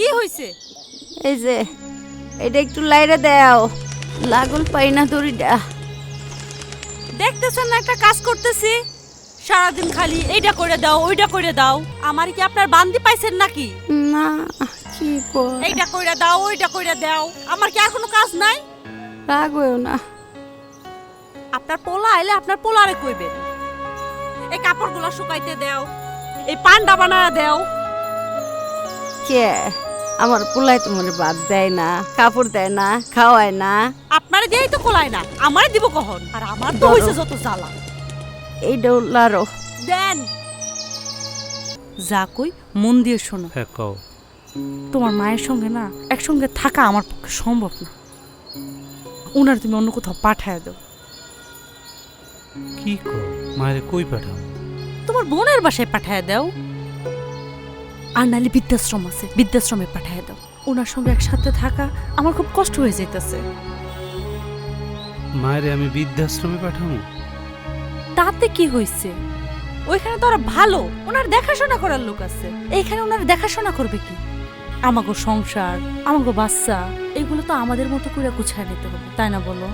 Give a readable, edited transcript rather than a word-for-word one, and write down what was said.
কি হইছে? এই যে এটা একটু লাইরে দাও, লাগল পাই না দড়িটা। দেখতেছেন না একটা কাজ করতেছি, সারাদিন খালি এইটা করে দাও ওইটা করে দাও। আমার কি আপনার বান্দি পাইছেন নাকি? না কি কর, এইটা করে দাও ওইটা করে দাও। আমার কি আর কোনো কাজ নাই? রাগ হইও না। আপনার পোলা আইলে আপনার পোলারে কইবেন এই কাপড়গুলো শুকাইতে দাও, এই পান্ডা বানায় দাও। কে আমার পোলাই তোমার ভাত দেয় না, কাপড় দেয় না, খাওয়ায় না? আপনারে দিয়েই তো কোলায় না, আমারে দিব কখন? আর আমার তো ধরো। হইছে যত জ্বালা। এইটাও লারো। দেন যা কই মন দিয়ে শোনো। হ্যাঁ কও। তোমার মায়ের সঙ্গে না একসঙ্গে থাকা আমার পক্ষে সম্ভব না। ওনার তুমি অন্য কোথাও পাঠায় দাও। কি কও? মায়ের কই পাঠাও? তোমার বোনের বাসায় পাঠায় দাও, আর নাহলে বৃদ্ধাশ্রম আছে বৃদ্ধাশ্রমে পাঠায় দাও। ওনার সঙ্গে একসাথে থাকা আমার খুব কষ্ট হয়ে যাইতেছে। মায়ের আমি বৃদ্ধাশ্রমে পাঠাবো? তাতে কি হইছে? ওইখানে তো ওরা ভালো, ওনার দেখাশোনা করার লোক আছে। এইখানে ওনার দেখাশোনা করবে কি? আমাগো সংসার, আমাগো বাচ্চা, এগুলো তো আমাদের মতো করে গুছায় নিতে হবে, তাই না বলো?